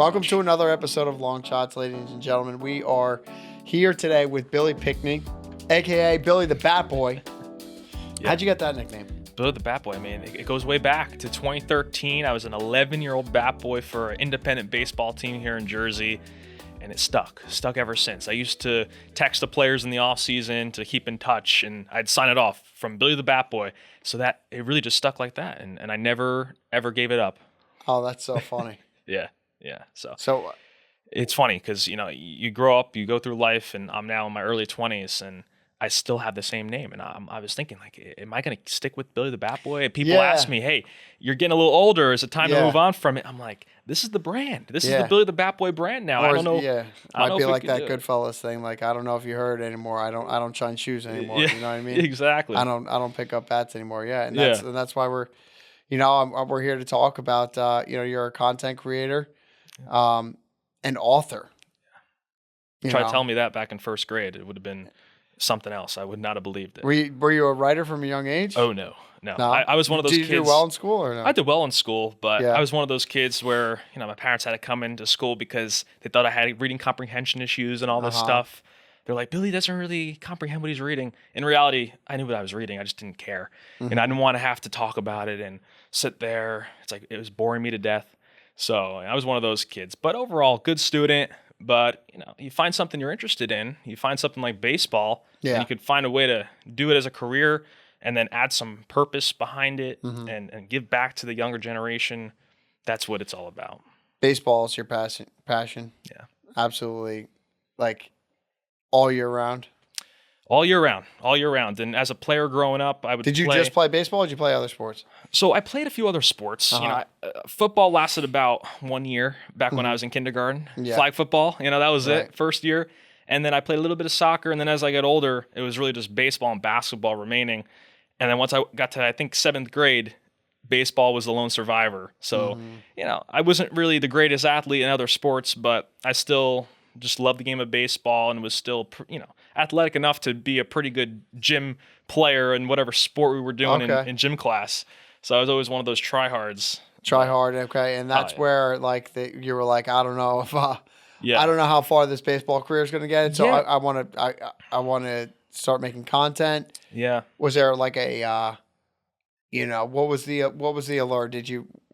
Welcome much. to another episode of Longshots, ladies and gentlemen. We are here today with Billy Pinckney, a.k.a. Billy the Bat Boy. Yeah. How'd you get that nickname? Billy the Bat Boy, man. It goes way back to 2013. I was an 11-year-old bat boy for an independent baseball team here in Jersey, and it stuck ever since. I used to text the players in the off season to keep in touch, and I'd sign it off from Billy the Bat Boy, so that it really just stuck like that, and I never, ever gave it up. Oh, that's so funny. Yeah. So, It's funny because, you grow up, you go through life, and I'm now in my early 20s, and I still have the same name. And I was thinking, like, am I going to stick with Billy the Bat Boy? And people ask me, hey, you're getting a little older. Is it time to move on from it? I'm like, this is the brand. This is the Billy the Bat Boy brand now. I don't know. Yeah, I don't might know be if we like could that do it. Goodfellas thing. Like, I don't know if you heard anymore. I don't shine shoes anymore. Yeah, You know what I mean? exactly. I don't pick up bats anymore. Yeah, and Yeah. that's why we're, we're here to talk about. You're a content creator, and author. Try to tell me that back in first grade. It would have been something else. I would not have believed it. Were you a writer from a young age? Oh, no. I was one of those kids. Did you do well in school or no? I did well in school, but Yeah. I was one of those kids where, my parents had to come into school because they thought I had reading comprehension issues and all this stuff. They're like, Billy doesn't really comprehend what he's reading. In reality, I knew what I was reading. I just didn't care. And I didn't want to have to talk about it and sit there. It's like, it was boring me to death. So I was one of those kids. But overall, good student. But, you find something you're interested in. You find something like baseball. Yeah. And you could find a way to do it as a career and then add some purpose behind it and give back to the younger generation. That's what it's all about. Baseball is your passion. Yeah. Absolutely. Like all year round. All year round. And as a player growing up, I would Did you just play baseball or did you play other sports? So I played a few other sports. Football lasted about 1 year back when I was in kindergarten. Yeah. Flag football, that was Right. it, first year. And then I played a little bit of soccer. And then as I got older, it was really just baseball and basketball remaining. And then once I got to, I think, 7th grade, baseball was the lone survivor. So, I wasn't really the greatest athlete in other sports, but I still just loved the game of baseball and was still, athletic enough to be a pretty good gym player in whatever sport we were doing in gym class. So I was always one of those tryhards. Try hard, okay. And that's where you were like, I don't know if I don't know how far this baseball career is going to get. So I want to start making content. Yeah. Was there like a what was the allure?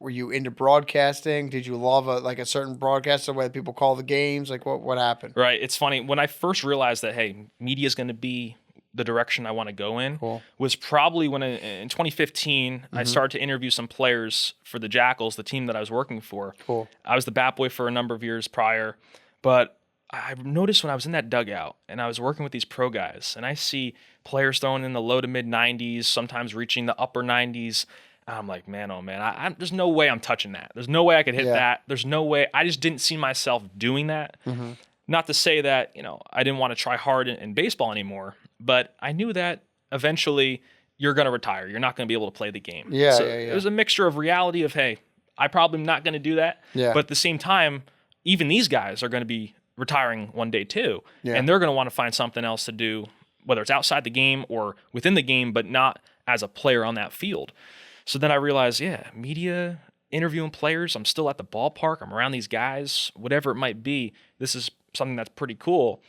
Were you into broadcasting? Did you love a certain broadcaster where people call the games? Like what happened? Right. It's funny. When I first realized that, hey, media is going to be the direction I want to go in, was probably when in 2015, I started to interview some players for the Jackals, the team that I was working for. Cool. I was the bat boy for a number of years prior, but I noticed when I was in that dugout and I was working with these pro guys and I see players throwing in the low to mid 90s, sometimes reaching the upper 90s. I'm like, man, oh man, there's no way I'm touching that. There's no way I could hit that. There's no way. I just didn't see myself doing that. Not to say that, I didn't want to try hard in baseball anymore, but I knew that eventually you're going to retire. You're not going to be able to play the game. Yeah. It was a mixture of reality of, hey, I probably am not going to do that. Yeah. But at the same time, even these guys are going to be retiring one day too. Yeah. And they're going to want to find something else to do, whether it's outside the game or within the game, but not as a player on that field. So then I realized, media, interviewing players, I'm still at the ballpark, I'm around these guys, whatever it might be, this is something that's pretty cool.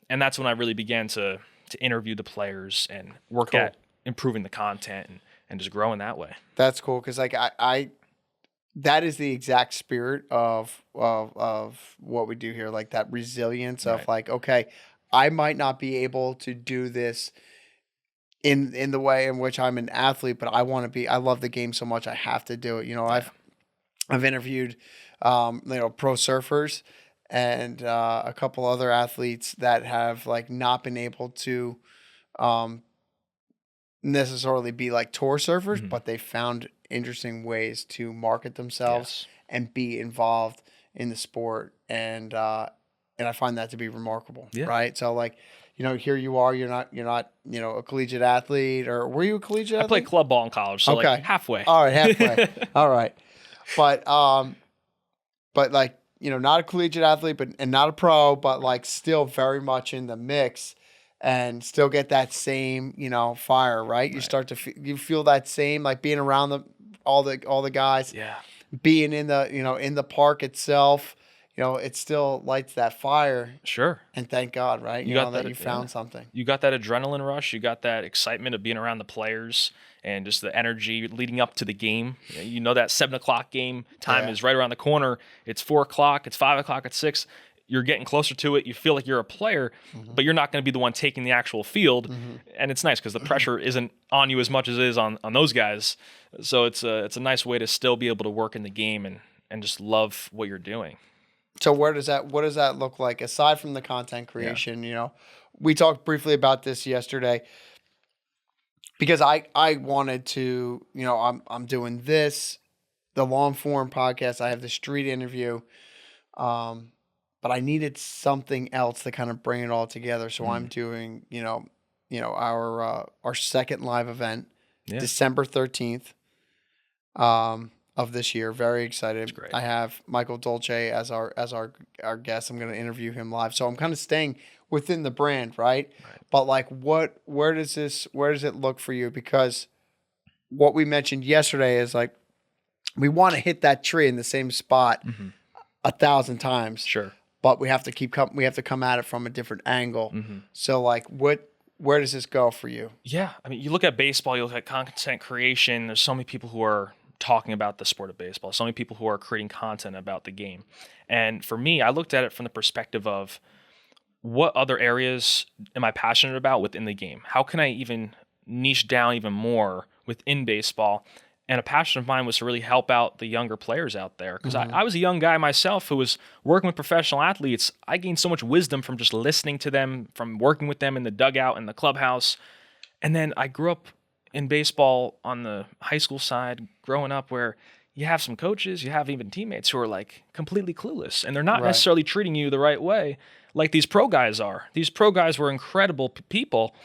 And that's when I really began to interview the players and work at improving the content and just growing that way. That's cool because like I that is the exact spirit of what we do here, like that resilience of like, okay, I might not be able to do this in the way in which I'm an athlete, but I love the game so much I have to do it. I've interviewed pro surfers and a couple other athletes that have like not been able to necessarily be like tour surfers, but they found interesting ways to market themselves and be involved in the sport, and I find that to be remarkable. Right? So like, here you are, you're not a collegiate athlete, or were you a collegiate athlete? I played club ball in college, so like halfway. All right, halfway. All right. But like, not a collegiate athlete, and not a pro, but like still very much in the mix and still get that same, fire, right? You start to you feel that same, like being around all the guys. Yeah. Being in the, in the park itself, it still lights that fire. Sure. And thank God, right? You got That that, you found something. You got that adrenaline rush. You got that excitement of being around the players and just the energy leading up to the game. You know that 7:00 game time is right around the corner. It's 4:00. It's 5:00. It's 6. You're getting closer to it. You feel like you're a player, but you're not going to be the one taking the actual field. And it's nice because the pressure isn't on you as much as it is on those guys. So it's a nice way to still be able to work in the game and just love what you're doing. So what does that look like aside from the content creation? We talked briefly about this yesterday because I wanted to, I'm doing this, the long form podcast. I have the street interview, but I needed something else to kind of bring it all together. So I'm doing, our second live event, December 13th. Of this year. Very excited. Great. I have Michael Dolce as our guest. I'm going to interview him live. So I'm kind of staying within the brand, right? But like where does it look for you? Because what we mentioned yesterday is like we want to hit that tree in the same spot 1,000 times. Sure. But we have to come at it from a different angle. So like where does this go for you? Yeah. I mean, you look at baseball, you look at content creation, there's so many people who are talking about the sport of baseball, so many people who are creating content about the game. And for me, I looked at it from the perspective of what other areas am I passionate about within the game? How can I even niche down even more within baseball? And a passion of mine was to really help out the younger players out there. Because I was a young guy myself who was working with professional athletes. I gained so much wisdom from just listening to them, from working with them in the dugout and the clubhouse. And then I grew up in baseball on the high school side, growing up, where you have some coaches, you have even teammates who are like completely clueless, and they're not necessarily treating you the right way like these pro guys are. These pro guys were incredible people,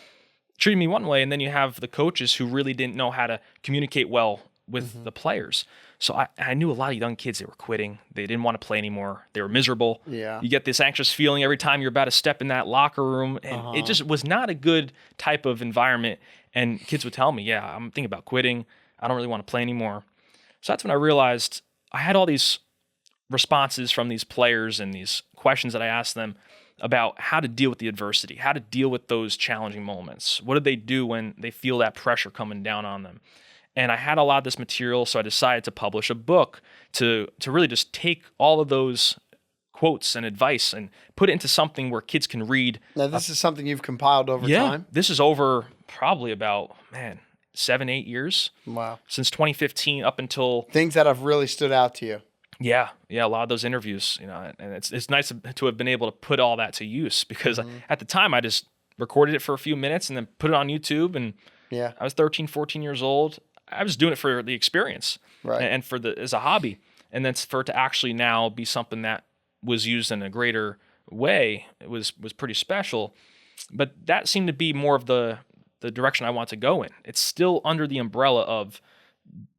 treating me one way, and then you have the coaches who really didn't know how to communicate well with the players. So I knew a lot of young kids, they were quitting. They didn't want to play anymore. They were miserable. Yeah. You get this anxious feeling every time you're about to step in that locker room, and it just was not a good type of environment. And kids would tell me, yeah, I'm thinking about quitting. I don't really want to play anymore. So that's when I realized I had all these responses from these players and these questions that I asked them about how to deal with the adversity, how to deal with those challenging moments. What do they do when they feel that pressure coming down on them? And I had a lot of this material, so I decided to publish a book to really just take all of those quotes and advice and put it into something where kids can read. Now, this is something you've compiled over time? This is over probably about, 7-8 years. Wow. Since 2015 up until... Things that have really stood out to you. Yeah, a lot of those interviews, and it's nice to have been able to put all that to use because at the time I just recorded it for a few minutes and then put it on YouTube, and I was 13, 14 years old. I was doing it for the experience and as a hobby, and then for it to actually now be something that was used in a greater way, it was pretty special. But that seemed to be more of the direction I want to go in. It's still under the umbrella of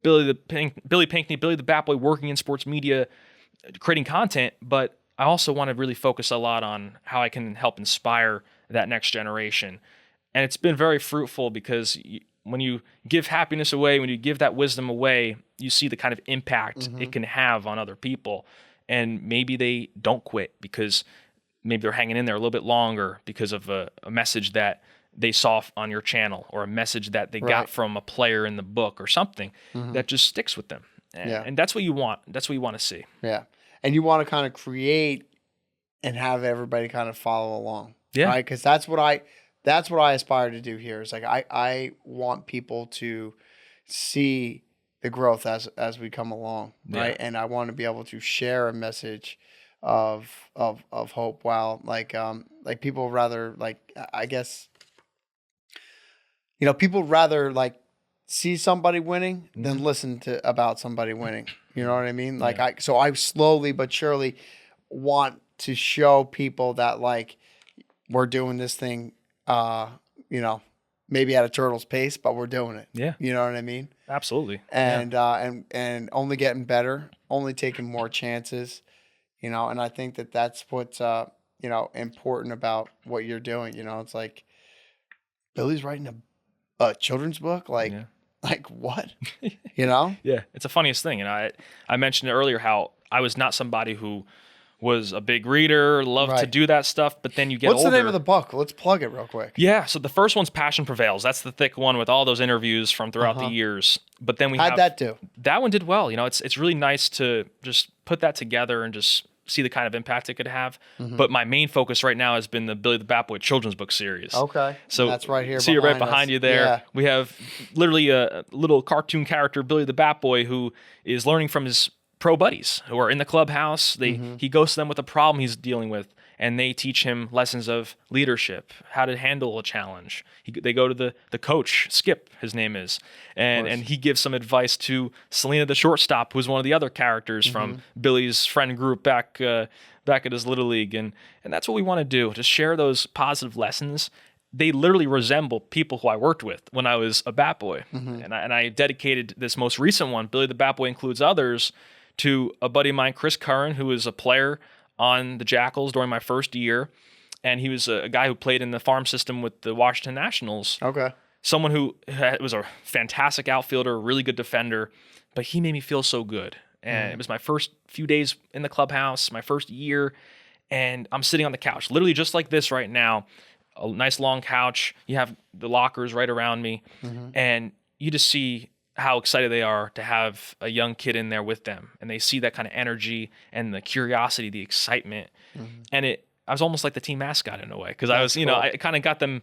Billy Pinckney, Billy the Bat Boy, working in sports media, creating content, but I also want to really focus a lot on how I can help inspire that next generation. And it's been very fruitful because when you give happiness away, when you give that wisdom away, you see the kind of impact it can have on other people. And maybe they don't quit because maybe they're hanging in there a little bit longer because of a message that they saw on your channel or a message that they got from a player in the book or something that just sticks with them. And that's what you want. That's what you want to see. Yeah. And you want to kind of create and have everybody kind of follow along. Yeah. Right? Because that's what I aspire to do here. Is like I want people to see the growth as we come along, right? Yeah. And I want to be able to share a message of hope. While like people rather I guess people rather see somebody winning than listen to about somebody winning. You know what I mean? I slowly but surely want to show people that we're doing this thing. Maybe at a turtle's pace, but we're doing it. Yeah. You know what I mean? Absolutely. And and only getting better, only taking more chances, and I think that's what's important about what you're doing. It's like Billy's writing a children's book, like what? Yeah. It's the funniest thing. And I mentioned earlier how I was not somebody who was a big reader, loved to Right. do that stuff, but then you get What's older. the name of the book? Let's plug it real quick. Yeah, so the first one's Passion Prevails. That's the thick one with all those interviews from throughout the years. But then we How'd have that do? that one did well. You know, it's really nice to just put that together and just see the kind of impact it could have. But my main focus right now has been the Billy the Bat Boy children's book series. Okay. So that's right here. See, right us. behind you there. Yeah. We have literally a little cartoon character, Billy the Bat Boy, who is learning from his pro buddies who are in the clubhouse. He goes to them with a problem he's dealing with, and they teach him lessons of leadership, how to handle a challenge. They go to the coach, Skip, his name is, and he gives some advice to Selena the shortstop, who's one of the other characters from Billy's friend group back at his Little League. And that's what we want to do, to share those positive lessons. They literally resemble people who I worked with when I was a Bat Boy. And I dedicated this most recent one, Billy the Bat Boy includes others, to a buddy of mine, Chris Curran, who was a player on the Jackals during my first year. And he was a guy who played in the farm system with the Washington Nationals. Okay. Someone who was a fantastic outfielder, a really good defender, but he made me feel so good. And it was my first few days in the clubhouse, my first year, and I'm sitting on the couch, literally just like this right now, a nice long couch. You have the lockers right around me, and you just see how excited they are to have a young kid in there with them. And they see that kind of energy and the curiosity, the excitement. And I was almost like the team mascot in a way, because I was, cool. I kind of got them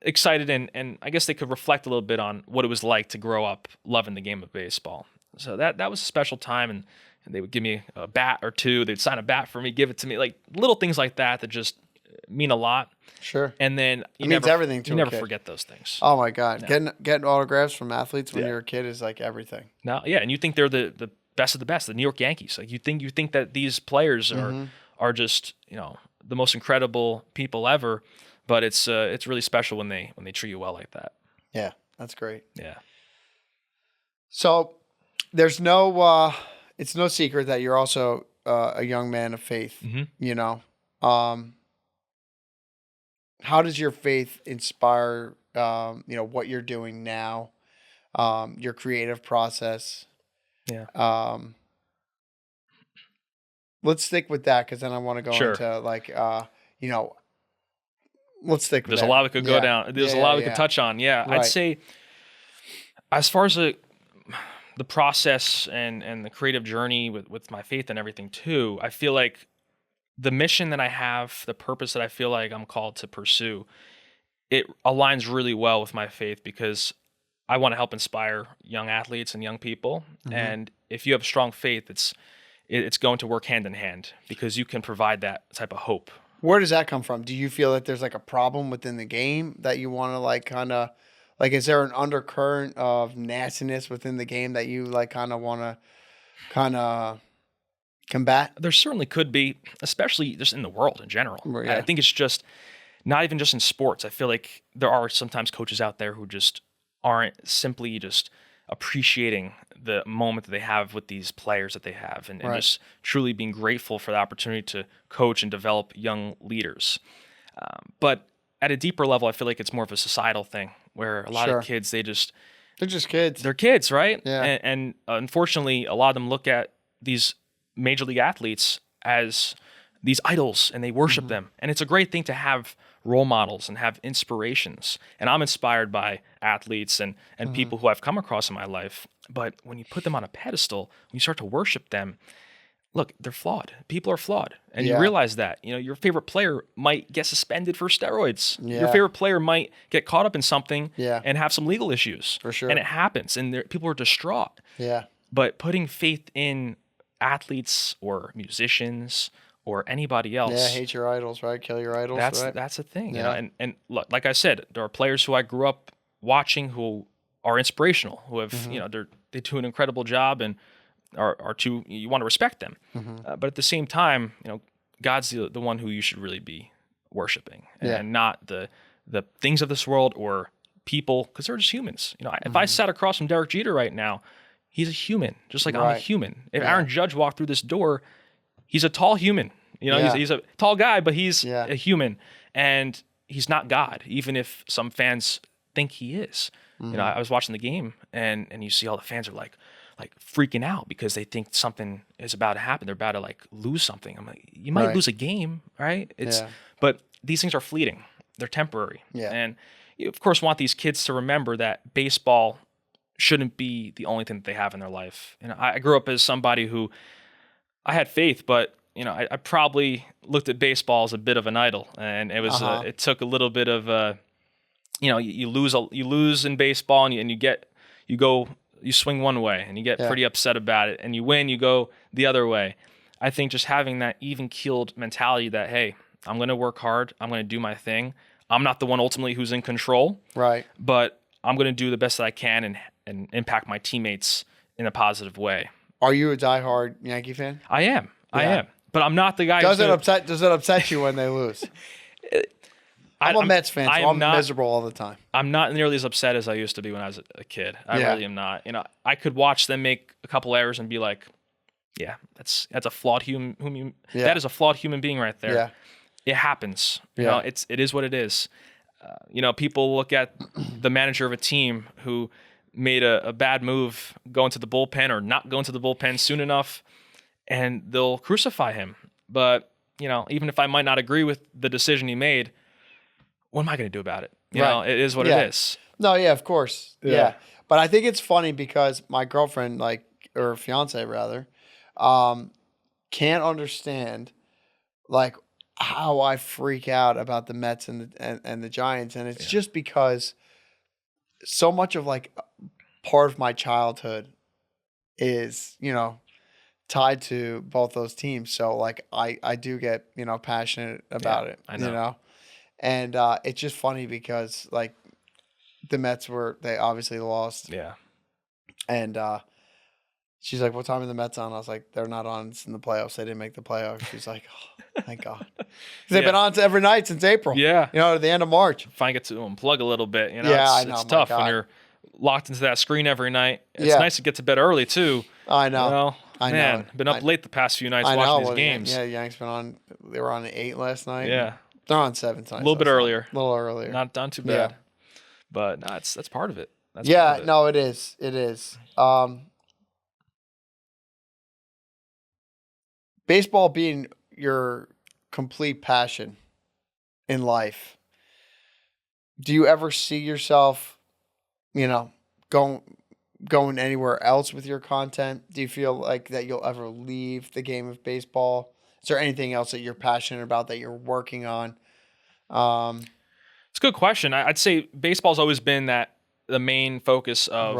excited, and I guess they could reflect a little bit on what it was like to grow up loving the game of baseball. So that was a special time, and they would give me a bat or two. They'd sign a bat for me, give it to me, like little things like that just mean a lot. Sure. And then It means everything to you a never kid. forget those things. Oh my God. Getting autographs from athletes when Yeah. you're a kid is like everything. Now, yeah, and you think they're the best of the best, the New York Yankees. Like you think that these players are just, the most incredible people ever, but it's really special when they treat you well like that. Yeah, that's great. Yeah. So there's no it's no secret that you're also a young man of faith, how does your faith inspire what you're doing now, your creative process? Yeah. Let's stick with that, because then I want to go Sure. into let's stick with There's that. a lot we could go down. There's a lot we yeah. could touch on. Yeah. Right. I'd say as far as the process and the creative journey with my faith and everything too, I feel like the mission that I have, the purpose that I feel like I'm called to pursue, it aligns really well with my faith, because I want to help inspire young athletes and young people. And if you have strong faith, it's going to work hand in hand, because you can provide that type of hope. Where does that come from? Do you feel that there's like a problem within the game that you want to is there an undercurrent of nastiness within the game that you want to combat? There certainly could be, especially just in the world in general. Yeah. I think it's just not even just in sports. I feel like there are sometimes coaches out there who just aren't simply just appreciating the moment that they have with these players that they have, and just truly being grateful for the opportunity to coach and develop young leaders. But at a deeper level, I feel like it's more of a societal thing, where a lot of kids, they're just kids. They're kids, right? Yeah. And unfortunately, a lot of them look at these major league athletes as these idols, and they worship them. And it's a great thing to have role models and have inspirations. And I'm inspired by athletes and people who I've come across in my life. But when you put them on a pedestal, when you start to worship them, look, they're flawed. People are flawed. And you realize that. Your favorite player might get suspended for steroids. Yeah. Your favorite player might get caught up in something Yeah. and have some legal issues. For sure. And it happens, and people are distraught. Yeah. But putting faith in athletes or musicians or anybody else. Yeah, hate your idols, right? Kill your idols, right? That's a thing. Yeah. And look, like I said, there are players who I grew up watching who are inspirational, who have they do an incredible job and are too, you want to respect them. But at the same time, God's the one who you should really be worshiping, and not the things of this world or people, because they're just humans. If I sat across from Derek Jeter right now, he's a human, just like I'm a human. If Aaron Judge walked through this door, he's a tall human. He's a tall guy, but he's a human, and he's not God, even if some fans think he is. I was watching the game, and you see all the fans are like, like freaking out because they think something is about to happen. They're about to like lose something. I'm like, you might Right. lose a game, right? Yeah. But these things are fleeting. They're temporary. Yeah. And you of course want these kids to remember that baseball shouldn't be the only thing that they have in their life. And I grew up as somebody who I had faith, but I probably looked at baseball as a bit of an idol, and it was it took a little bit of you lose in baseball, and you swing one way, and you get Yeah. pretty upset about it, and you win, you go the other way. I think just having that even keeled mentality that, hey, I'm going to work hard, I'm going to do my thing. I'm not the one ultimately who's in control, Right. but I'm going to do the best that I can and impact my teammates in a positive way. Are you a diehard Yankee fan? I am. Yeah. But I'm not the guy Does it upset you when they lose? I'm a Mets fan, so I'm miserable all the time. I'm not nearly as upset as I used to be when I was a kid. I Yeah. really am not. I could watch them make a couple errors and be like, yeah, that's a flawed human. Yeah. That is a flawed human being right there. Yeah. It happens. Yeah. It is what it is. People look at the manager of a team who made a bad move, go into the bullpen or not go into the bullpen soon enough, and they'll crucify him. But, even if I might not agree with the decision he made, what am I going to do about it? It is what it is. No, yeah, of course. Yeah. But I think it's funny because my girlfriend, or fiance rather, can't understand like how I freak out about the Mets and the Giants. And it's just because so much of like part of my childhood is, tied to both those teams. So like I do get, passionate about it. I know. And it's just funny because like the Mets they obviously lost. Yeah. And she's like, "What time are the Mets on?" I was like, "They're not on. It's in the playoffs. They didn't make the playoffs." She's like, "Oh, thank God." 'Cause they've been on every night since April. Yeah. At the end of March. If I get to unplug a little bit, Yeah, I know, it's my tough God. when you're locked into that screen every night. It's Yeah. nice to get to bed early too. I know. I Man, know. been up late the past few nights watching these games. Yeah, Yanks been on. They were on at 8 last night. Yeah. They're on 7 tonight. A little bit earlier. A little earlier. Not done too bad. Yeah. But no, that's part of it. That's Yeah, part of it. no, it is. It is. Baseball being your complete passion in life. Do you ever see yourself, going anywhere else with your content? Do you feel like that you'll ever leave the game of baseball? Is there anything else that you're passionate about that you're working on? It's a good question. I'd say baseball's always been the main focus of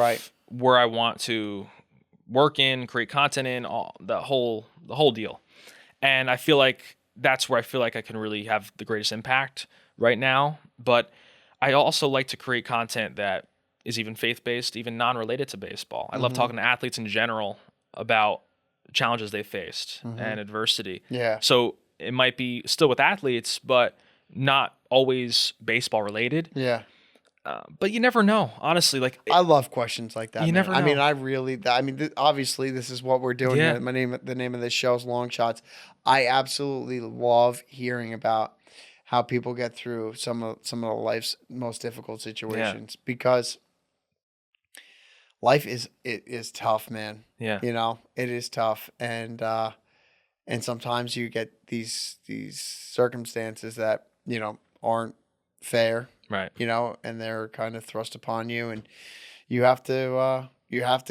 where I want to work in, create content in, the whole deal. And I feel like that's where I feel like I can really have the greatest impact right now. But I also like to create content that is even faith-based, even non-related to baseball. I love talking to athletes in general about challenges they faced and adversity. Yeah. So it might be still with athletes, but not always baseball related. Yeah. But you never know, honestly. Like I love questions like that. You never know. I mean, obviously, this is what we're doing. Yeah. Here. The name of this show is Longshots. I absolutely love hearing about how people get through some of life's most difficult situations because life is tough, man. Yeah. It is tough, and sometimes you get these circumstances that aren't fair. Right. And they're kind of thrust upon you, and you have to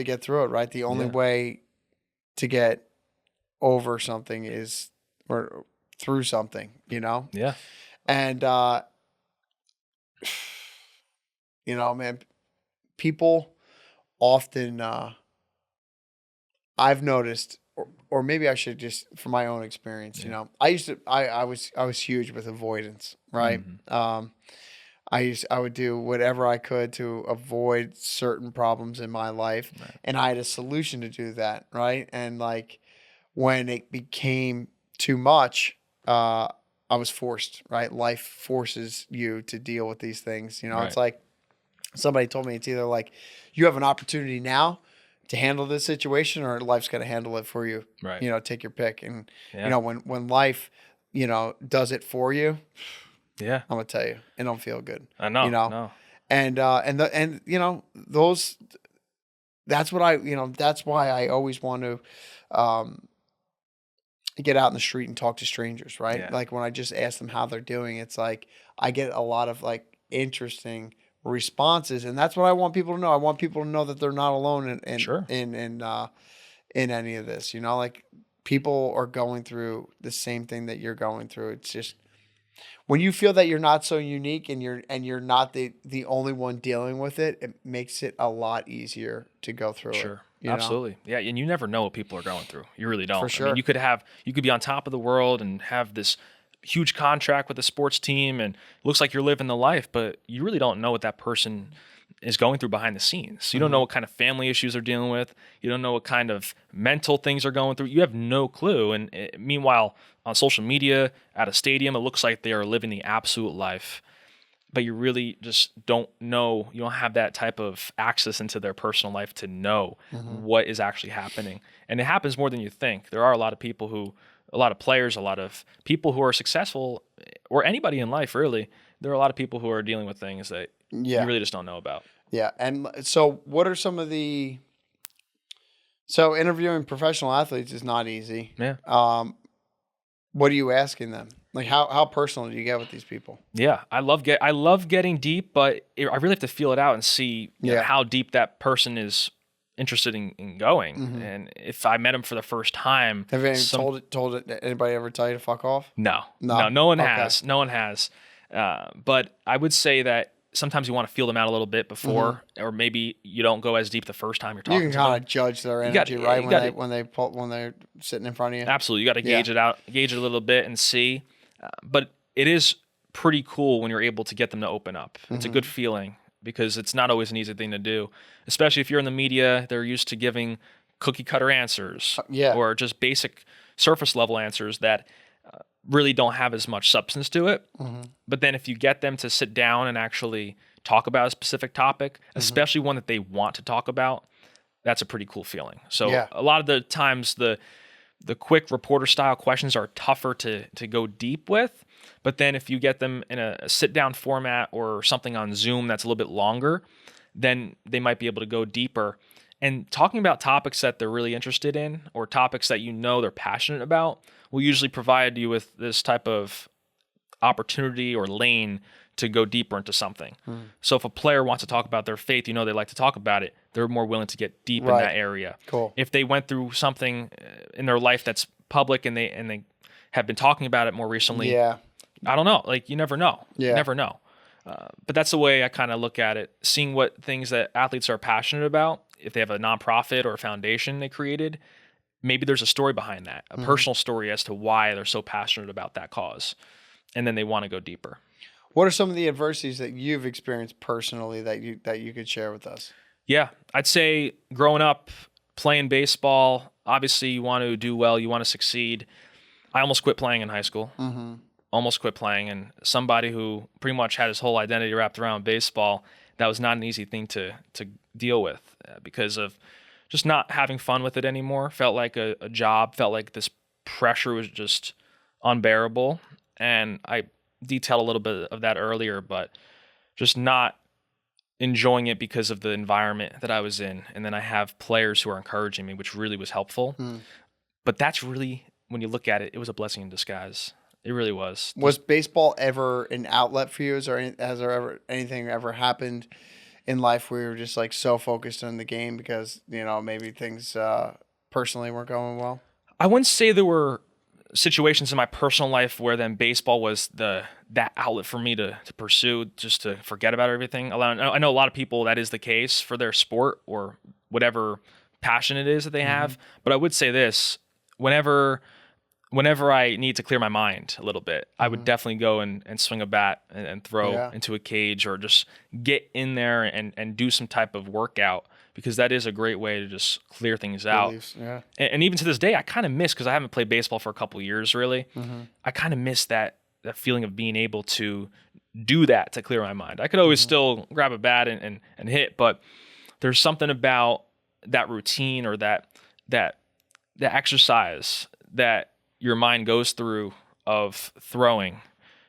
get through it, right? The only way to get over something or through something, Yeah. And man, people often I've noticed, or maybe I should just from my own experience, I was huge with avoidance, right? I would do whatever I could to avoid certain problems in my life, and I had a solution to do that, right? And like when it became too much, I was forced, right? Life forces you to deal with these things. It's like somebody told me it's either like you have an opportunity now to handle this situation, or life's going to handle it for you. Right. Take your pick. And when life, does it for you. Yeah, I'm gonna tell you, it don't feel good. I know. No. And those that's what that's why I always want to um, get out in the street and talk to strangers, right? Yeah, Like when I just ask them how they're doing, it's like I get a lot of like interesting responses, and that's what I want people to know. I want people to know that they're not alone sure, in any of this. Like people are going through the same thing that you're going through. It's just when you feel that you're not so unique and you're not the only one dealing with it, it makes it a lot easier to go through it. sure. Absolutely. Yeah, and you never know what people are going through. You really For don't. I mean, sure. you could be on top of the world and have this huge contract with a sports team and it looks like you're living the life, but you really don't know what that person is going through behind the scenes. You don't know what kind of family issues they're dealing with. You don't know what kind of mental things they're going through. You have no clue. And meanwhile, on social media, at a stadium, it looks like they are living the absolute life. But you really just don't know. You don't have that type of access into their personal life to know what is actually happening. And it happens more than you think. There are a lot of a lot of players, a lot of people who are successful, or anybody in life, really. There are a lot of people who are dealing with things that you Yeah. really just don't know about. Yeah. And so what are some of so interviewing professional athletes is not easy. Yeah. What are you asking them? Like how personal do you get with these people? Yeah, I love getting deep, but I really have to feel it out and see Yeah. how deep that person is interested in going. Mhm. And if I met him for the first time, Have you told it anybody ever tell you to fuck off? no, No. no one Okay. has, no one has. But I would say that sometimes you want to feel them out a little bit before, or maybe you don't go as deep the first time you're You talking can to kind them. of judge their You energy, gotta- right? you gotta- When they're sitting in front of you. Absolutely, you got to Yeah. gauge it a little bit and see. But it is pretty cool when you're able to get them to open up. It's a good feeling because it's not always an easy thing to do, especially if you're in the media. They're used to giving cookie cutter answers, Yeah. or just basic surface level answers that really don't have as much substance to it. But then if you get them to sit down and actually talk about a specific topic, especially one that they want to talk about, that's a pretty cool feeling. So Yeah. a lot of the times the quick reporter style questions are tougher to go deep with, but then if you get them in a sit down format or something on Zoom that's a little bit longer, then they might be able to go deeper. And talking about topics that they're really interested in or topics that they're passionate about will usually provide you with this type of opportunity or lane to go deeper into something. So if a player wants to talk about their faith, they like to talk about it, they're more willing to get deep in Right. that area. Cool. If they went through something in their life that's public and they have been talking about it more recently, Yeah. I don't know. Like you never know. Yeah. You never know. But that's the way I kind of look at it. Seeing what things that athletes are passionate about. If they have a nonprofit or a foundation they created, maybe there's a story behind that, a personal story as to why they're so passionate about that cause, and then they want to go deeper. What are some of the adversities that you've experienced personally that you could share with us? Yeah, I'd say growing up playing baseball, obviously you want to do well, you want to succeed. I almost quit playing in high school. Almost quit playing, and somebody who pretty much had his whole identity wrapped around baseball, that was not an easy thing to deal with because of just not having fun with it anymore. Felt like a job, felt like this pressure was just unbearable. And I detailed a little bit of that earlier, but just not enjoying it because of the environment that I was in. And then I have players who are encouraging me, which really was helpful. But that's really, when you look at it, it was a blessing in disguise. It really was. Was baseball ever an outlet for you? Has there ever anything ever happened in life where you were just like so focused on the game because maybe things personally weren't going well? I wouldn't say there were situations in my personal life where then baseball was that outlet for me to pursue, just to forget about everything. I know a lot of people that is the case for their sport or whatever passion it is that they have. But I would say this: whenever I need to clear my mind a little bit, I would definitely go and swing a bat and throw into a cage, or just get in there and do some type of workout, because that is a great way to just clear things out. Yeah. And even to this day, I kind of miss, because I haven't played baseball for a couple of years really. I kind of miss that feeling of being able to do that to clear my mind. I could always still grab a bat and hit, but there's something about that routine or that exercise that your mind goes through of throwing,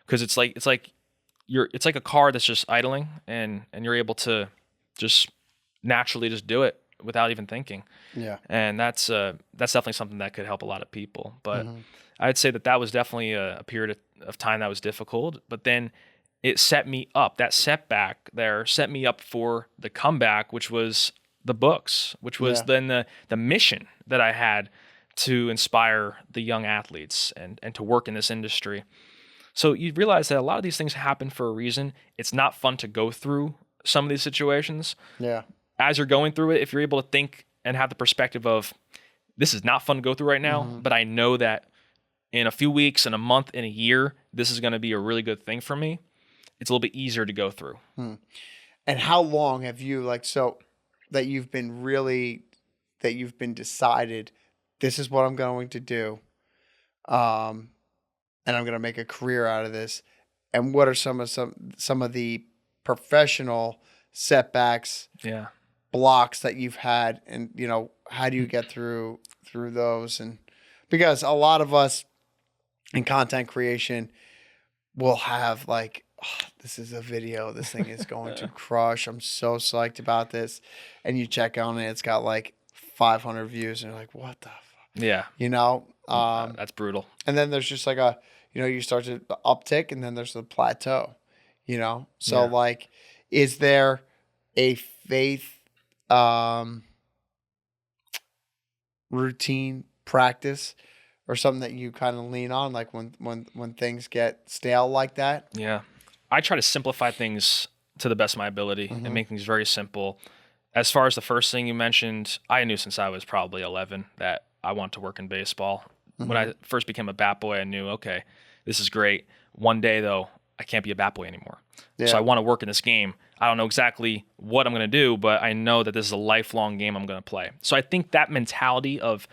because it's like a car that's just idling, and you're able to just naturally just do it. without even thinking. Yeah. And that's definitely something that could help a lot of people. But Mhm. I'd say that was definitely a period of time that was difficult. But then it set me up. That setback there set me up for the comeback, which was the books, which was Yeah. then the mission that I had to inspire the young athletes and to work in this industry. So you realize that a lot of these things happen for a reason. It's not fun to go through some of these situations. Yeah. As you're going through it, if you're able to think and have the perspective of, this is not fun to go through right now, Mhm. but I know that in a few weeks, in a month, in a year, this is going to be a really good thing for me. It's a little bit easier to go through. And how long have you so that you've been decided, this is what I'm going to do, and I'm going to make a career out of this? And what are some of the professional setbacks, Yeah. blocks that you've had, and how do you get through those? And because a lot of us in content creation will have like, "Oh, this is a video, this thing is going to crush, I'm so psyched about this," and you check on it, it's got like 500 views, and you're like, what the fuck? Yeah. That's brutal. And then there's just like you start to uptick, and then there's the plateau, so Yeah. like, is there a faith routine, practice, or something that you kind of lean on, like when things get stale like that? Yeah. I try to simplify things to the best of my ability and make things very simple. As far as the first thing you mentioned, I knew since I was probably 11 that I want to work in baseball. When I first became a bat boy, I knew, okay, this is great. One day, though, I can't be a bat boy anymore. Yeah. So I want to work in this game. I don't know exactly what I'm going to do, but I know that this is a lifelong game I'm going to play. So I think that mentality of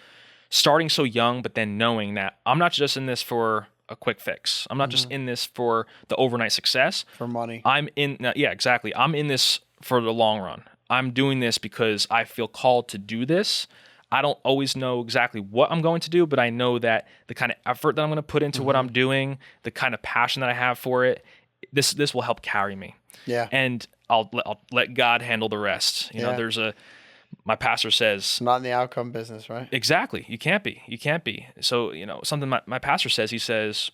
starting so young, but then knowing that I'm not just in this for a quick fix. I'm not just in this for the overnight success. For money. Yeah, exactly. I'm in this for the long run. I'm doing this because I feel called to do this. I don't always know exactly what I'm going to do, but I know that the kind of effort that I'm going to put into what I'm doing, the kind of passion that I have for it, this will help carry me. Yeah. And I'll let God handle the rest. You know, my pastor says, Not in the outcome business, right? exactly. You can't be. So, something my pastor says, he says,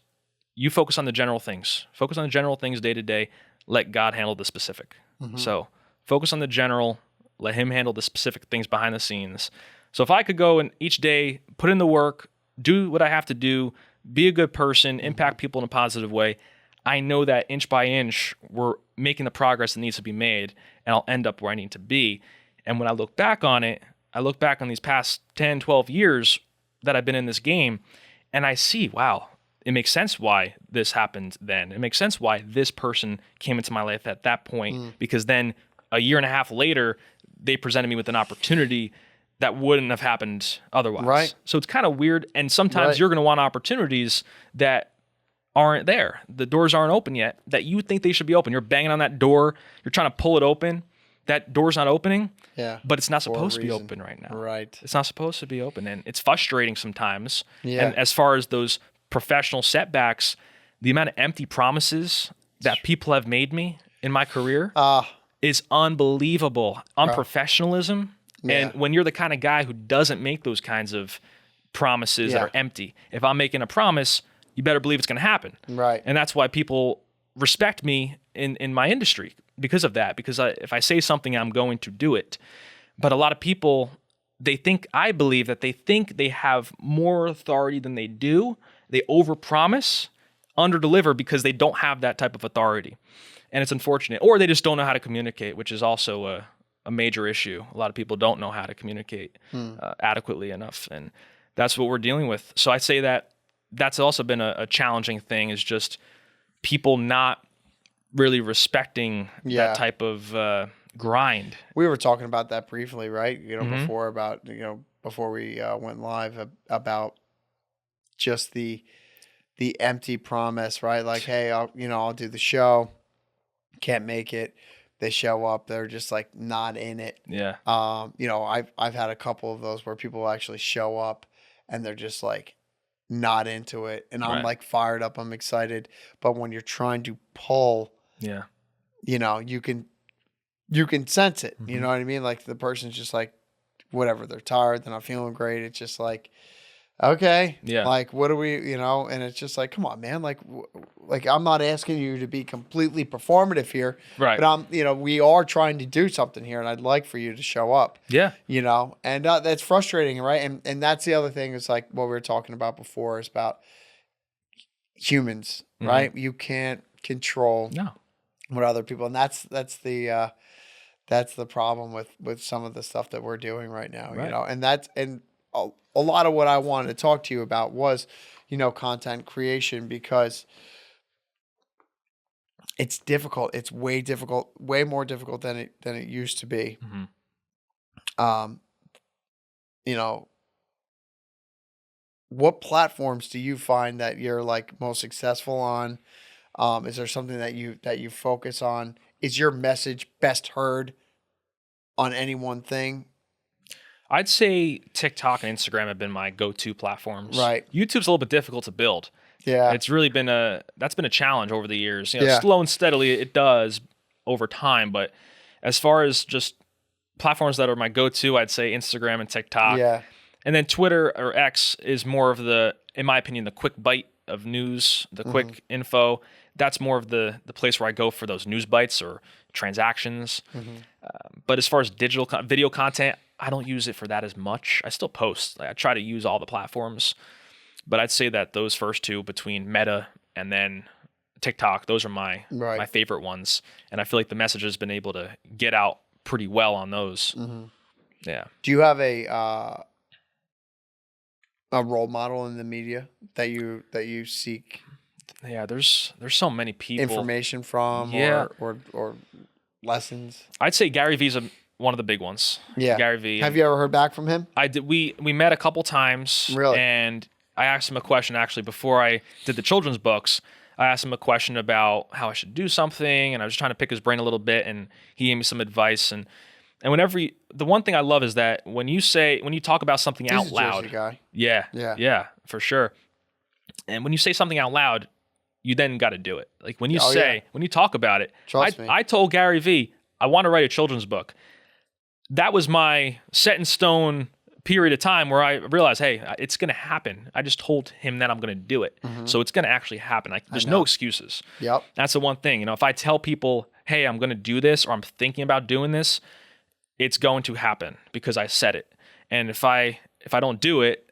you focus on the general things. Focus on the general things day to day. Let God handle the specific. So focus on the general. Let him handle the specific things behind the scenes. So if I could go and each day put in the work, do what I have to do, be a good person, impact people in a positive way, I know that inch by inch, we're making the progress that needs to be made, and I'll end up where I need to be. And when I look back on it, I look back on these past 10, 12 years that I've been in this game, and I see, wow, it makes sense why this happened then. It makes sense why this person came into my life at that point, because then a year and a half later, they presented me with an opportunity that wouldn't have happened otherwise. Right. So it's kind of weird. And sometimes you're going to want opportunities that aren't there. The doors aren't open yet that you think they should be open. You're banging on that door. You're trying to pull it open. That door's not opening. Yeah. But it's not For a supposed to be reason. open right now. Right. It's not supposed to be open. And it's frustrating sometimes. Yeah. And as far as those professional setbacks, the amount of empty promises that people have made me in my career is unbelievable. Unprofessionalism. And when you're the kind of guy who doesn't make those kinds of promises that are empty, if I'm making a promise, you better believe it's going to happen. Right. And that's why people respect me in my industry because of that. Because if I say something, I'm going to do it. But a lot of people, I believe that they think they have more authority than they do. They overpromise, underdeliver because they don't have that type of authority. And it's unfortunate. Or they just don't know how to communicate, which is also a major issue. A lot of people don't know how to communicate adequately enough. And that's what we're dealing with. So I say that that's also been a challenging thing, is just people not really respecting that type of grind. We were talking about that briefly, right? Before we went live, about just the empty promise, right? Like, hey, I'll do the show. Can't make it. They show up, they're just like not in it. Yeah. I've had a couple of those where people actually show up and they're just like not into it, and I'm like fired up, I'm excited, but when you're trying to pull, you can sense it. You know what I mean? Like the person's just like whatever, they're tired, they're not feeling great. It's just like, okay, Yeah. like what do we, and it's just like, come on, man, like, like I'm not asking you to be completely performative here, Right. but we are trying to do something here, and I'd like for you to show up, Yeah. and that's frustrating, right? And that's the other thing is like what we were talking about before is about humans, right? You can't control No. what other people, and that's the problem with some of the stuff that we're doing right now, Right. and a lot of what I wanted to talk to you about was, content creation, because it's difficult. It's way difficult, way more difficult than it used to be. Um, you know, what platforms do you find that you're like most successful on? Is there something that you focus on? Is your message best heard on any one thing? I'd say TikTok and Instagram have been my go-to platforms. Right. YouTube's a little bit difficult to build. Yeah. It's really been that's been a challenge over the years. Yeah. Slow and steadily it does over time, but as far as just platforms that are my go-to, I'd say Instagram and TikTok. Yeah. And then Twitter or X is more of in my opinion, the quick bite of news, the quick info. That's more of the place where I go for those news bites or transactions. But as far as digital video content, I don't use it for that as much. I still post. I try to use all the platforms, but I'd say that those first two, between Meta and then TikTok, those are my favorite ones. And I feel like the message has been able to get out pretty well on those. Yeah. Do you have a role model in the media that you seek? Yeah, there's so many people. Information from, Yeah. or lessons? I'd say Gary Vee's one of the big ones. Yeah. Gary Vee. Have you ever heard back from him? I did. We met a couple times. Really? And I asked him a question actually before I did the children's books. I asked him a question about how I should do something, and I was trying to pick his brain a little bit, and he gave me some advice. And the one thing I love is that when you talk about something He's out a loud. Jersey guy. Yeah, for sure. And when you say something out loud, you then got to do it. Like when you when you talk about it, Trust me. I told Gary Vee, I want to write a children's book. That was my set in stone period of time where I realized, hey, it's going to happen. I just told him that I'm going to do it. So it's going to actually happen. There's no excuses. Yep. That's the one thing. If I tell people, hey, I'm going to do this, or I'm thinking about doing this, it's going to happen because I said it. And if I don't do it,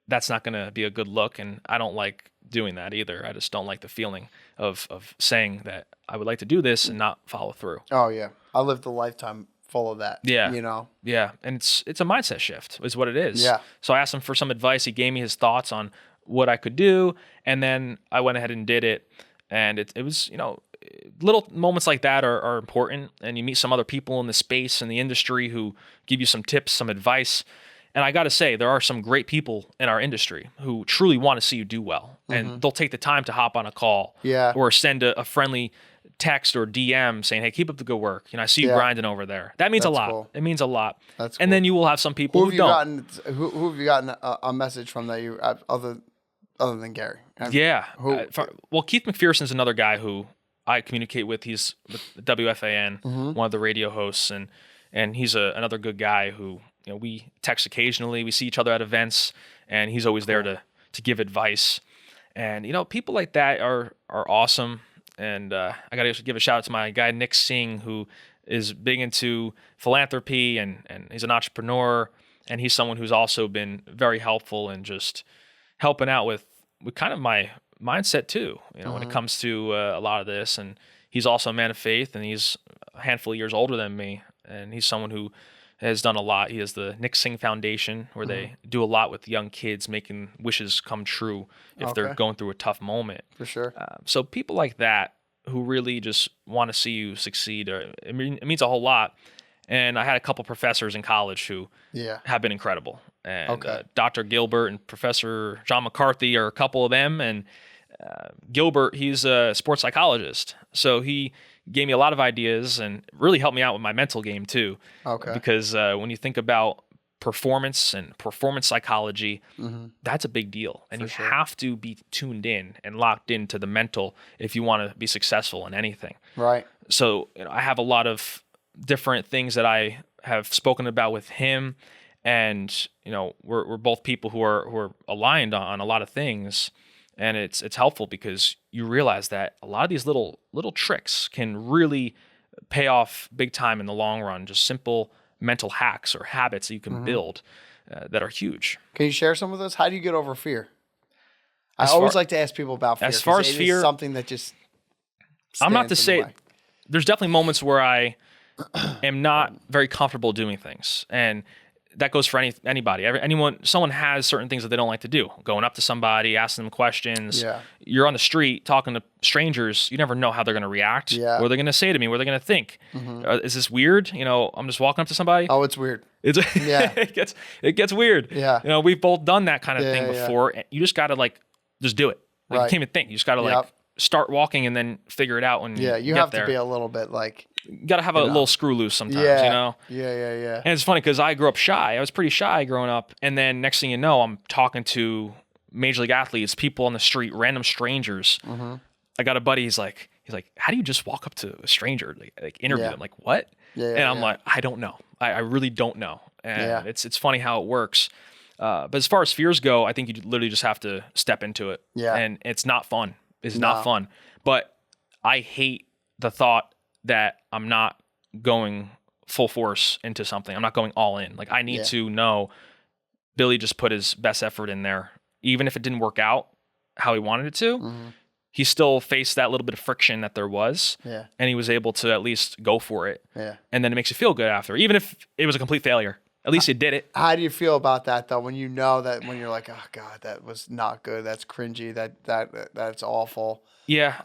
that's not going to be a good look. And I don't like doing that either. I just don't like the feeling of saying that I would like to do this and not follow through. Oh yeah. I lived a lifetime full of that. Yeah. Yeah. And it's a mindset shift is what it is. Yeah. So I asked him for some advice. He gave me his thoughts on what I could do. And then I went ahead and did it. And it was, little moments like that are important. And you meet some other people in the space, in the industry, who give you some tips, some advice. And I got to say, there are some great people in our industry who truly want to see you do well. And they'll take the time to hop on a call or send a friendly text or DM saying, hey, keep up the good work. I see you grinding over there. That means a lot. Cool. It means a lot. That's cool. And then you will have some people who don't. Who have you gotten a message from that you, other than Gary? Well, Keith McPherson is another guy who I communicate with. He's with WFAN, one of the radio hosts, and he's another good guy who, we text occasionally. We see each other at events, and he's always there to give advice. And people like that are awesome. And I got to give a shout out to my guy Nick Singh, who is big into philanthropy, and he's an entrepreneur, and he's someone who's also been very helpful in just helping out with kind of my mindset too. When it comes to a lot of this. And he's also a man of faith, and he's a handful of years older than me, and he's someone who has done a lot. He has the Nick Singh Foundation, where they do a lot with young kids, making wishes come true if they're going through a tough moment. For sure. So people like that who really just want to see you succeed, it means a whole lot. And I had a couple professors in college who have been incredible. And Dr. Gilbert and Professor John McCarthy are a couple of them. And Gilbert, he's a sports psychologist. So he gave me a lot of ideas and really helped me out with my mental game too. Because when you think about performance and performance psychology, that's a big deal. And you have to be tuned in and locked into the mental if you want to be successful in anything. Right. So I have a lot of different things that I have spoken about with him. and we're both people who are aligned on a lot of things, and it's helpful because you realize that a lot of these little tricks can really pay off big time in the long run. Just simple mental hacks or habits that you can build that are huge. Can you share some of those? How do you get over fear? I As always far- like to ask people about fear. as far 'cause as it fear- is something that just I'm not to stands in the say way. there's definitely moments where I am not very comfortable doing things, and that goes for anybody. Someone has certain things that they don't like to do. Going up to somebody, asking them questions. Yeah. You're on the street talking to strangers. You never know how they're going to react. Yeah. What are they going to say to me? What are they going to think? Is this weird? I'm just walking up to somebody. Oh, it's weird. It's Yeah. it gets weird. Yeah. We've both done that kind of Yeah, thing yeah. before. You just got to just do it. You Right. can't even think. You just got to Yep. start walking and then figure it out when Yeah, you you get have there. to be a little bit like, You got to have a little screw loose sometimes, yeah, yeah. And it's funny because I grew up shy. I was pretty shy growing up. And then next thing you know, I'm talking to major league athletes, people on the street, random strangers. I got a buddy. He's like, how do you just walk up to a stranger, like interview Yeah. them? Like, what? Yeah, and I'm yeah. like, I don't know. I really don't know. And Yeah. it's funny how it works. But as far as fears go, I think you literally just have to step into it. Yeah. And it's not fun. It's No. not fun. But I hate the thought that I'm not going full force into something. I'm not going all in. Like, I need Yeah. to know Billy just put his best effort in there. Even if it didn't work out how he wanted it to, he still faced that little bit of friction that there was. Yeah. And he was able to at least go for it. Yeah. And then it makes you feel good after. Even if it was a complete failure, at least you did it. How do you feel about that though? When you know that, when you're like, oh God, that was not good. That's cringy. That's awful. Yeah.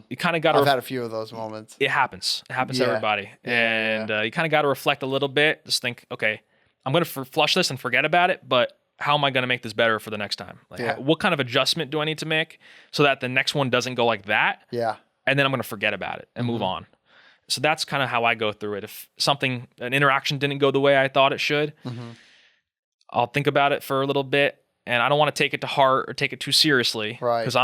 You kind of got I've to. had a few of those moments. It happens. It happens Yeah. to everybody. Yeah, And you kind of got to reflect a little bit. Just think, okay, I'm going to flush this and forget about it, but how am I going to make this better for the next time? Like, Yeah. what kind of adjustment do I need to make so that the next one doesn't go like that? Yeah. And then I'm going to forget about it and move on. So that's kind of how I go through it. If an interaction didn't go the way I thought it should, I'll think about it for a little bit, and I don't want to take it to heart or take it too seriously. Right. Because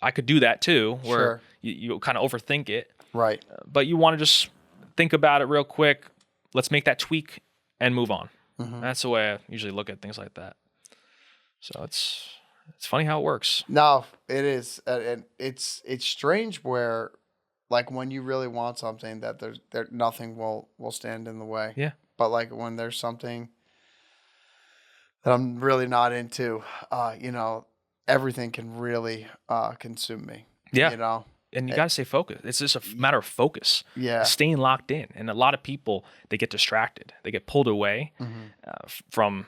I could do that too, where Sure. you kind of overthink it. Right. But you want to just think about it real quick. Let's make that tweak and move on. That's the way I usually look at things like that. So it's funny how it works. No, it is, and it's strange where, like, when you really want something, that there nothing will stand in the way. Yeah. But like when there's something that I'm really not into, everything can really consume me. Yeah. And you got to stay focused. It's just a matter of focus. Yeah. Staying locked in. And a lot of people, they get distracted. They get pulled away from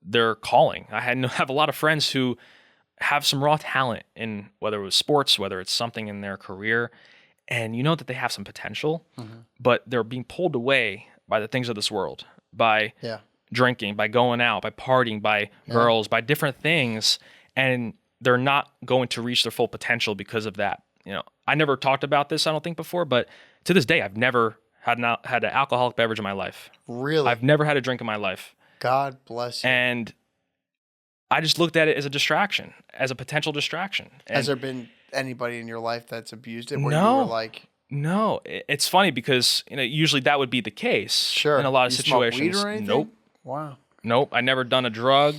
their calling. I have a lot of friends who have some raw talent in whether it was sports, whether it's something in their career, and you know that they have some potential, but they're being pulled away by the things of this world, by Yeah. drinking, by going out, by partying, by girls, by different things, and they're not going to reach their full potential because of that. I never talked about this, I don't think, before, but to this day, I've never had an alcoholic beverage in my life. Really? I've never had a drink in my life. God bless you. And I just looked at it as a distraction, as a potential distraction. Has And there been anybody in your life that's abused it? Where No. you were like, no, it's funny because usually that would be the case sure. in a lot of You smoke situations. weed or anything? Nope. Wow. Nope. I never done a drug,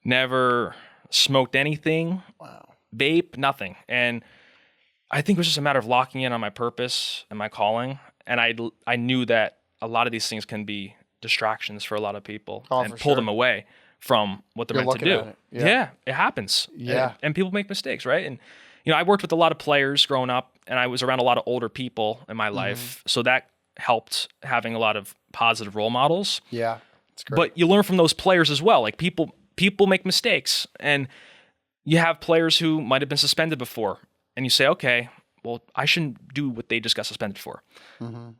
never smoked anything, Wow. vape, nothing. And I think it was just a matter of locking in on my purpose and my calling. And I knew that a lot of these things can be distractions for a lot of people Oh, and for pull sure. them away from what they're You're meant to looking do. at it. Yeah. It happens. Yeah. And people make mistakes, right? And I worked with a lot of players growing up, and I was around a lot of older people in my life. So that helped having a lot of positive role models. Yeah. It's great. But you learn from those players as well. Like people make mistakes, and you have players who might have been suspended before, and you say, okay, well, I shouldn't do what they just got suspended for.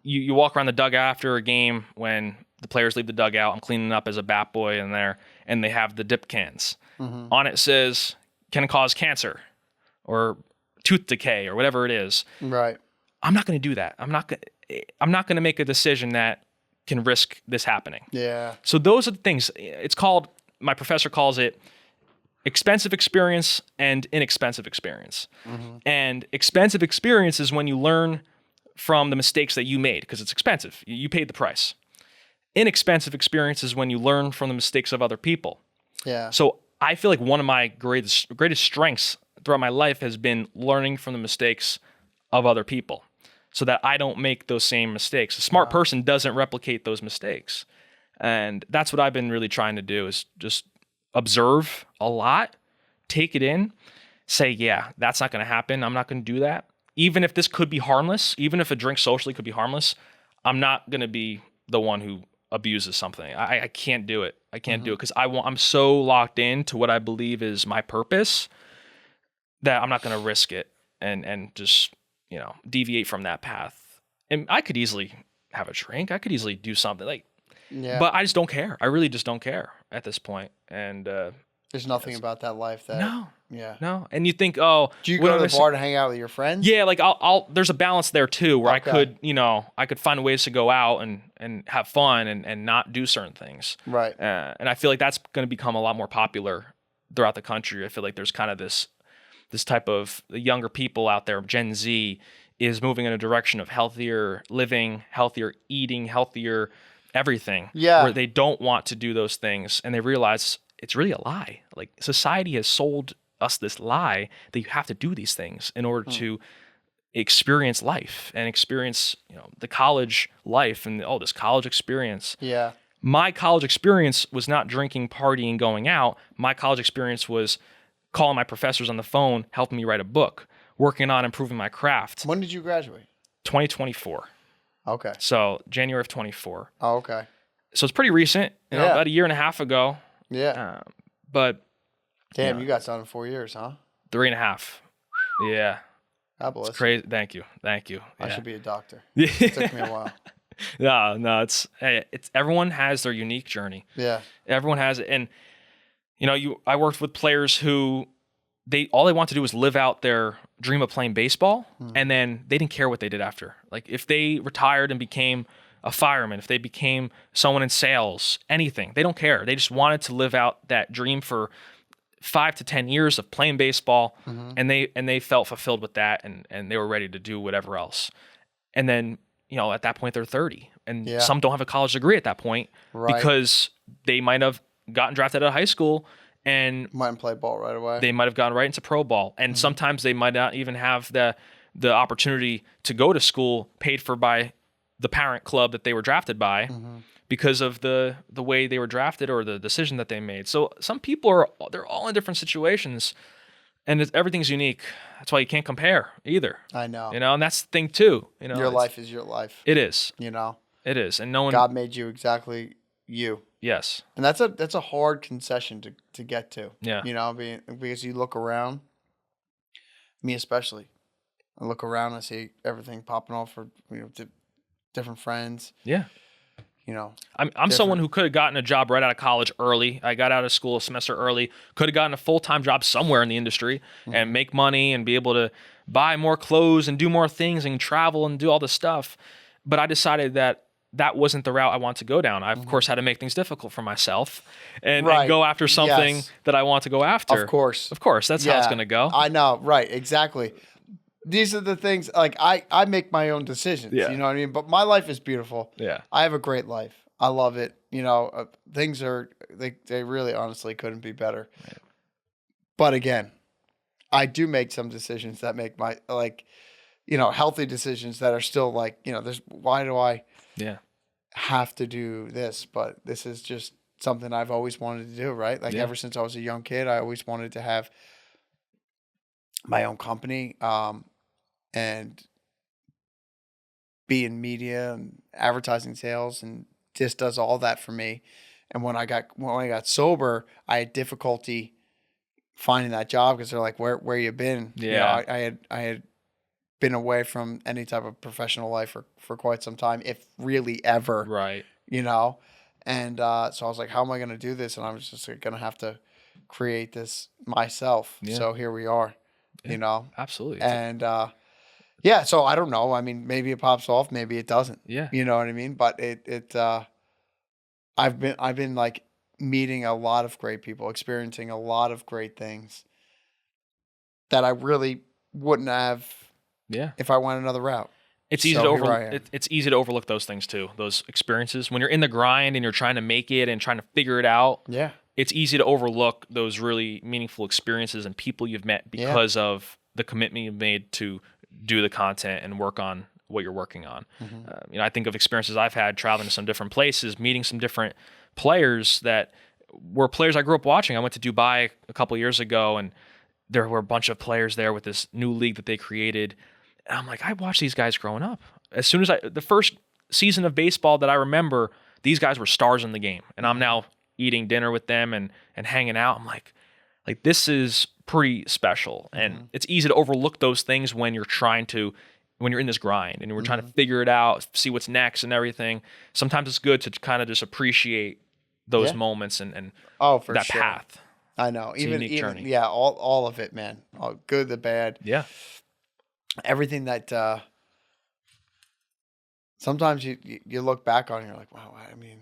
You walk around the dugout after a game when the players leave the dugout. I'm cleaning up as a bat boy in there, and they have the dip cans. On it says, can cause cancer or tooth decay or whatever it is. Right. I'm not going to do that. I'm not going to make a decision that can risk this happening. Yeah. So those are the things. It's called, my professor calls it expensive experience and inexpensive experience. And expensive experience is when you learn from the mistakes that you made because it's expensive. You paid the price. inexpensive experiences when you learn from the mistakes of other people. Yeah. So I feel like one of my greatest strengths throughout my life has been learning from the mistakes of other people so that I don't make those same mistakes. A smart person doesn't replicate those mistakes. And that's what I've been really trying to do, is just observe a lot, take it in, say, yeah, that's not going to happen. I'm not going to do that. Even if this could be harmless, even if a drink socially could be harmless, I'm not going to be the one who abuses something. I can't do it. I can't do it because I'm so locked into what I believe is my purpose that I'm not going to risk it and just, deviate from that path. And I could easily have a drink. I could easily do something but I just don't care. I really just don't care at this point. And there's nothing about that life that no. And you think, oh, do you go to the bar to hang out with your friends? Yeah, like I'll there's a balance there too, where I could find ways to go out and have fun and not do certain things. Right. And I feel like that's going to become a lot more popular throughout the country. I feel like there's kind of this type of the younger people out there, Gen Z, is moving in a direction of healthier living, healthier eating, healthier everything. Yeah. Where they don't want to do those things, and they realize it's really a lie. Like society has sold us this lie that you have to do these things in order to experience life and experience, the college life and this college experience. Yeah. My college experience was not drinking, partying, going out. My college experience was calling my professors on the phone, helping me write a book, working on improving my craft. When did you graduate? 2024. Okay. So January of 24. Oh, okay. So it's pretty recent, about a year and a half ago. Yeah. But damn, you got done in 4 years, huh? 3.5. Yeah. God bless. It's crazy. Thank you. I should be a doctor. Yeah. It took me a while. No, it's everyone has their unique journey. Yeah. Everyone has it. And I worked with players who all they want to do is live out their dream of playing baseball, and then they didn't care what they did after. Like if they retired and became a fireman, if they became someone in sales, anything, they don't care. They just wanted to live out that dream for 5 to 10 years of playing baseball, and they felt fulfilled with that, and they were ready to do whatever else. And then at that point they're 30, and some don't have a college degree at that point because they might have gotten drafted out of high school and might play ball right away. They might have gone right into pro ball, and sometimes they might not even have the opportunity to go to school paid for by the parent club that they were drafted by because of the way they were drafted or the decision that they made. So some people they're all in different situations, and everything's unique. That's why you can't compare either. I know. And that's the thing too. Your life is your life. It is. It is, and no one. God made you exactly you. Yes. And that's a hard concession to get to. Yeah. Because you look around, me especially, I look around, I see everything popping off for different friends. Yeah. I'm different. someone who could have gotten a job right out of college early. I got out of school a semester early, could have gotten a full-time job somewhere in the industry and make money and be able to buy more clothes and do more things and travel and do all this stuff. But I decided that wasn't the route I want to go down. I, of course, had to make things difficult for myself and go after something that I want to go after. Of course. That's how it's going to go. I know. Right. Exactly. These are the things, like, I make my own decisions. Yeah. You know what I mean? But my life is beautiful. Yeah. I have a great life. I love it. Things they really honestly couldn't be better. Right. But again, I do make some decisions that make my, healthy decisions that are still why do I have to do this? But this is just something I've always wanted to do, right? Ever since I was a young kid, I always wanted to have my own company and be in media and advertising sales, and this does all that for me. And when I got sober, I had difficulty finding that job because they're like, where you been? Yeah. I had been away from any type of professional life for quite some time, if really ever. Right. And so I was like, how am I going to do this? And I was just going to have to create this myself. Yeah. So here we are, Absolutely. And so I don't know. I mean, maybe it pops off, maybe it doesn't. Yeah. You know what I mean? But I've been like meeting a lot of great people, experiencing a lot of great things that I really wouldn't have if I went another route. It's easy So to here I am. it's easy to overlook those things too. Those experiences when you're in the grind and you're trying to make it and trying to figure it out. Yeah. It's easy to overlook those really meaningful experiences and people you've met Yeah. because of the commitment you've made to do the content and work on what you're working on. I think of experiences I've had traveling to some different places, meeting some different players that were players I grew up watching. I went to Dubai a couple years ago, and there were a bunch of players there with this new league that they created. And I'm like, I watched these guys growing up. As soon as the first season of baseball that I remember, these guys were stars in the game. And I'm now eating dinner with them and hanging out. I'm like this is pretty special. And it's easy to overlook those things when you're in this grind and we're trying to figure it out, see what's next and everything. Sometimes it's good to kind of just appreciate those moments and for that sure. path. I know. a unique journey. Yeah, all of it, man. All good, the bad. Yeah. Everything that sometimes you look back on and you're like, wow, I mean,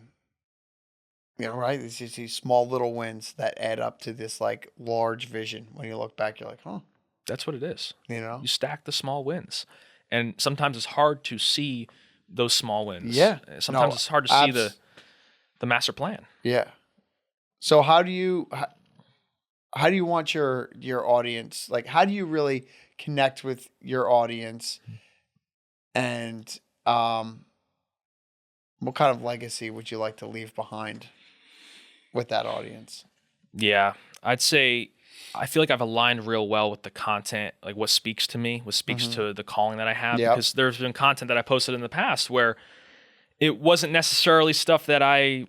right? It's just these small little wins that add up to this like large vision. When you look back, you're like, huh. That's what it is. You stack the small wins. And sometimes it's hard to see those small wins. Yeah. Sometimes it's hard to see the master plan. Yeah. So how do you want your audience, like how do you really connect with your audience, and what kind of legacy would you like to leave behind with that audience? Yeah, I'd say I feel like I've aligned real well with the content, like what speaks to me, what speaks to the calling that I have. Yep. Because there's been content that I posted in the past where it wasn't necessarily stuff that I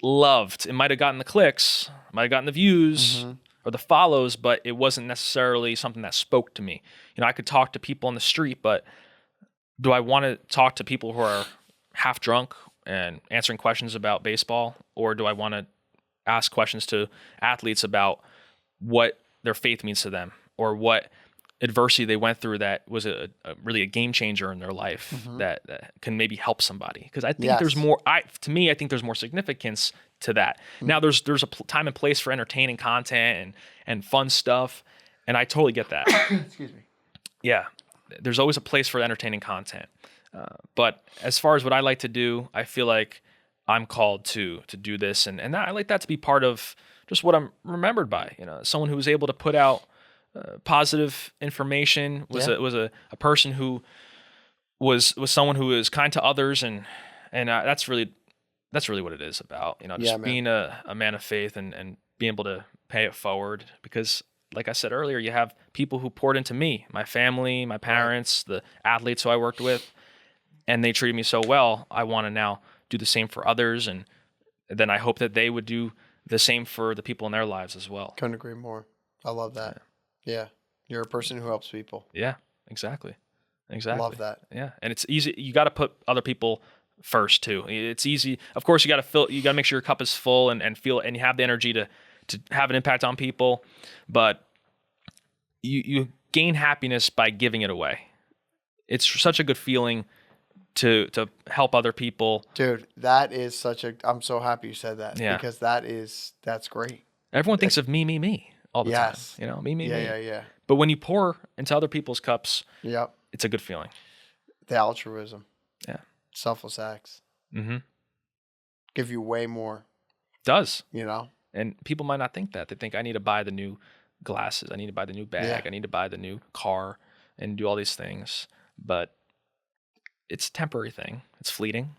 loved. It might have gotten the clicks, might have gotten the views or the follows, but it wasn't necessarily something that spoke to me. I could talk to people on the street, but do I want to talk to people who are half drunk and answering questions about baseball, or do I want to ask questions to athletes about what their faith means to them or what adversity they went through that was really a game changer in their life that can maybe help somebody? Because I think there's more. I think there's more significance to that. Now there's a time and place for entertaining content and fun stuff, and I totally get that. Excuse me. Yeah, there's always a place for entertaining content. But as far as what I like to do, I feel like I'm called to do this, and I like that to be part of just what I'm remembered by. Someone who was able to put out positive information, was a person who was someone who is kind to others, and that's really what it is about. Just being a man of faith and being able to pay it forward. Because like I said earlier, you have people who poured into me, my family, my parents, the athletes who I worked with, and they treated me so well. I want to now do the same for others, and then I hope that they would do the same for the people in their lives as well. Couldn't agree more. I love that. Yeah. You're a person who helps people. Yeah, exactly. Love that. Yeah. And it's easy. You got to put other people first too. It's easy. Of course, you got to make sure your cup is full and feel, and you have the energy to have an impact on people, but you gain happiness by giving it away. It's such a good feeling to help other people. Dude, that is I'm so happy you said that. Yeah. Because that's great. Everyone thinks of me all the time. Me. Yeah. But when you pour into other people's cups, Yep. it's a good feeling. The altruism. Yeah. Selfless acts. Give you way more. Does. And people might not think that. They think I need to buy the new glasses. I need to buy the new bag. Yeah. I need to buy the new car and do all these things. But it's a temporary thing. It's fleeting.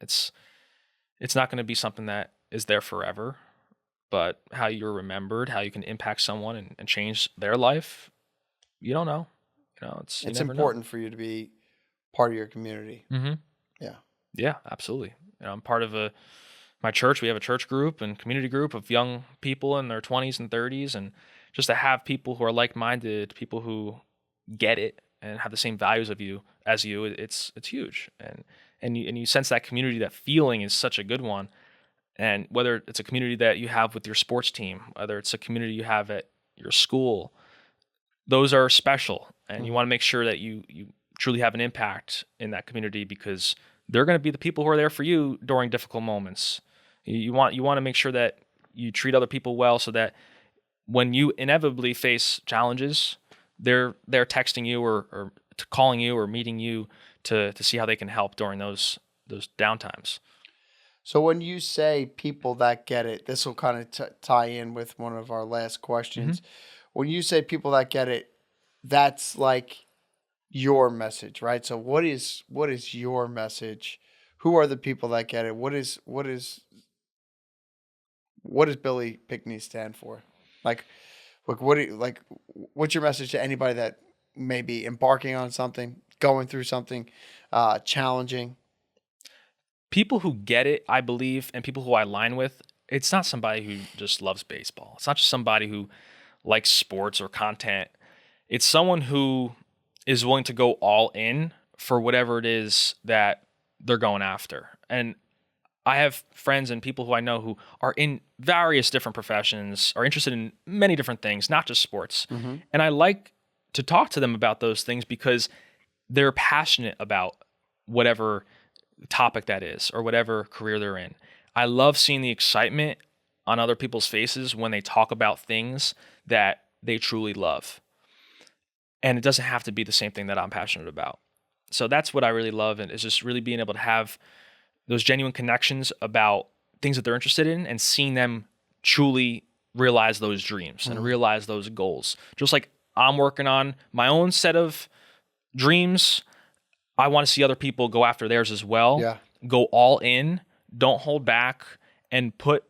It's not going to be something that is there forever. But how you're remembered, how you can impact someone and change their life, you don't know. It's important for you to be part of your community. Yeah. Yeah, absolutely. I'm part of my church. We have a church group and community group of young people in their 20s and 30s, and just to have people who are like-minded, people who get it and have the same values as you, it's huge. And you sense that community, that feeling is such a good one. And whether it's a community that you have with your sports team, whether it's a community you have at your school, those are special. And you want to make sure that you truly have an impact in that community, because they're going to be the people who are there for you during difficult moments. You want to make sure that you treat other people well, so that when you inevitably face challenges, they're texting you or to calling you or meeting you to see how they can help during those downtimes. So when you say people that get it, this will kind of tie in with one of our last questions. Mm-hmm. When you say people that get it, that's like your message, right? So what is your message? Who are the people that get it? What does Billy Pinckney stand for? Like what do you, like what's your message to anybody that may be embarking on something, going through something challenging? People who get it, I believe, and people who I align with, it's not somebody who just loves baseball. It's not just somebody who likes sports or content. It's someone who is willing to go all in for whatever it is that they're going after. And I have friends and people who I know who are in various different professions, are interested in many different things, not just sports. Mm-hmm. And I like to talk to them about those things because they're passionate about whatever topic that is or whatever career they're in. I love seeing the excitement on other people's faces when they talk about things that they truly love. And it doesn't have to be the same thing that I'm passionate about. So that's what I really love, and is just really being able to have those genuine connections about things that they're interested in and seeing them truly realize those dreams and realize those goals. Just like I'm working on my own set of dreams, I want to see other people go after theirs as well. Yeah. Go all in, don't hold back, and put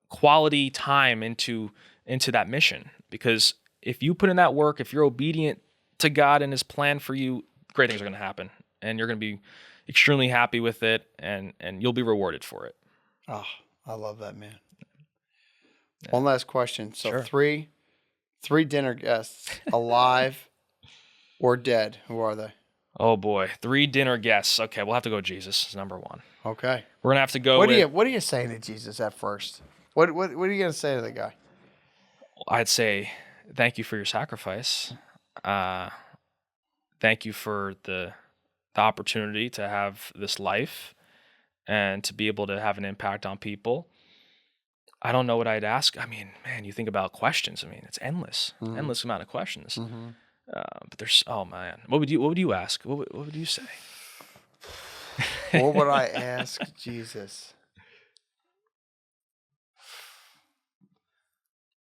quality time into that mission. Because if you put in that work, if you're obedient to God and His plan for you, great things are going to happen, and you're going to be extremely happy with it, and you'll be rewarded for it. Oh, I love that, man. Yeah. One last question. So Sure. three dinner guests, alive or dead. Who are they? Oh boy, 3 dinner guests. Okay, we'll have to go Jesus is number 1. Okay. We're gonna have to go. What are you saying to Jesus at first? What are you gonna say to the guy? I'd say thank you for your sacrifice. Thank you for the opportunity to have this life and to be able to have an impact on people. I don't know what I'd ask. I mean, man, you think about questions. I mean, it's endless amount of questions. Mm-hmm. But there's, oh man, what would you ask? What would you say? What would I ask Jesus?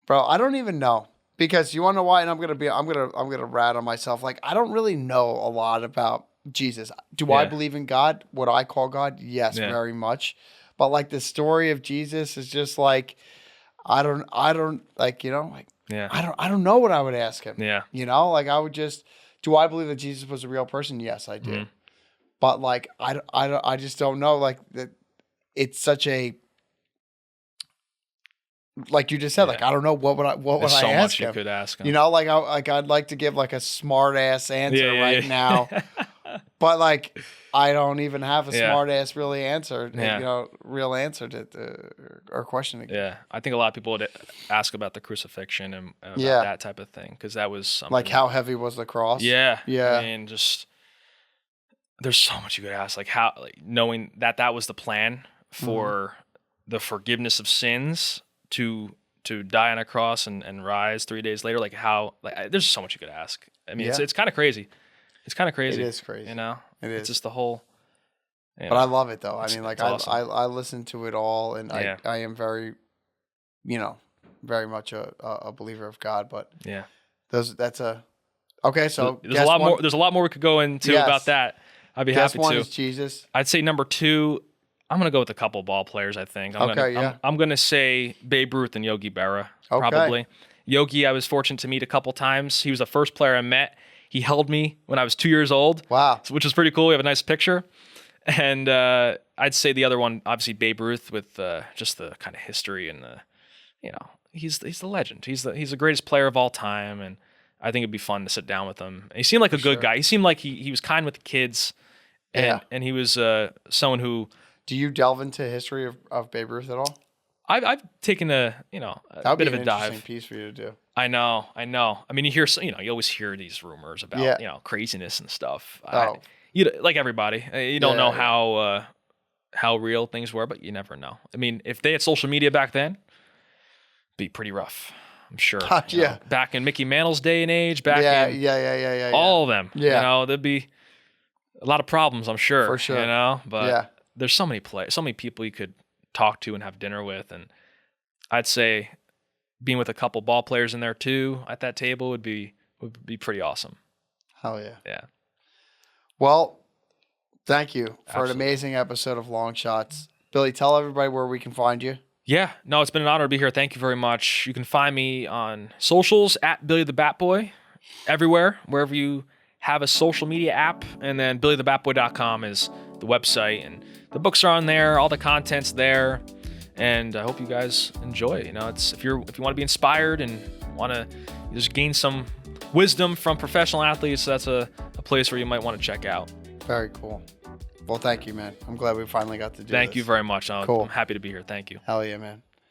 Bro, I don't even know. Because you want to know why? And I'm gonna rat on myself. Like, I don't really know a lot about Jesus. Do I believe in God? What I call God? Yes, very much. But like the story of Jesus is just like, I don't like, you know, like I don't know what I would ask him. Yeah. You know, like I would just, do I believe that Jesus was a real person? Yes, I do. Mm-hmm. But like I just don't know, like that it's such a, like you just said, like I don't know what would I ask him. Much you could ask him. You know, like I'd like to give like a smart ass answer now, but like I don't even have a smart ass really answer. You know, real answer to our question again. Yeah, I think a lot of people would ask about the crucifixion and about that type of thing, because that was something. Like how heavy was the cross? Yeah, yeah. I mean, just there's so much you could ask, like how, like knowing that was the plan for the forgiveness of sins. To die on a cross and rise 3 days later, like how, like there's so much you could ask. I mean, it's kind of crazy. It's kind of crazy. It is crazy. You know, it's just the whole. But I love it though. I mean, like awesome. I listen to it all, and I am very, you know, very much a believer of God. But that's a okay. So there's a lot more. There's a lot more we could go into about that. I'd be happy to. One is Jesus. I'd say number 2. I'm going to go with a couple ball players, I think. I'm going to say Babe Ruth and Yogi Berra, probably. Yogi, I was fortunate to meet a couple times. He was the first player I met. He held me when I was 2 years old. Wow. Which is pretty cool. We have a nice picture. And I'd say the other one, obviously Babe Ruth, with just the kind of history and the, you know, he's the legend. He's the greatest player of all time, and I think it'd be fun to sit down with him. And he seemed like a good guy. He seemed like he was kind with the kids, and he was someone who... Do you delve into history of Babe Ruth at all? I've taken a bit of a dive. Interesting piece for you to do. I know. I mean, you always hear these rumors about craziness and stuff. Like everybody, you don't know how real things were, but you never know. I mean, if they had social media back then, it'd be pretty rough. I'm sure. Yeah. Back in Mickey Mantle's day and age, Yeah. all of them. Yeah. There'd be a lot of problems, I'm sure. For sure. But there's so many people you could talk to and have dinner with, and I'd say being with a couple ball players in there too at that table would be pretty awesome. Hell yeah. Yeah. Well, thank you for Absolutely. an amazing episode of Long Shots. Billy, tell everybody where we can find you. Yeah, no, it's been an honor to be here. Thank you very much. You can find me on socials at Billy the Bat Boy, everywhere, wherever you have a social media app. And then BillyTheBatBoy.com is the website, and the books are on there. All the content's there, and I hope you guys enjoy. It's if you want to be inspired and want to just gain some wisdom from professional athletes, that's a place where you might want to check out. Very cool. Well, thank you, man. I'm glad we finally got to do this. Thank you very much. Cool. I'm happy to be here. Thank you. Hell yeah, man.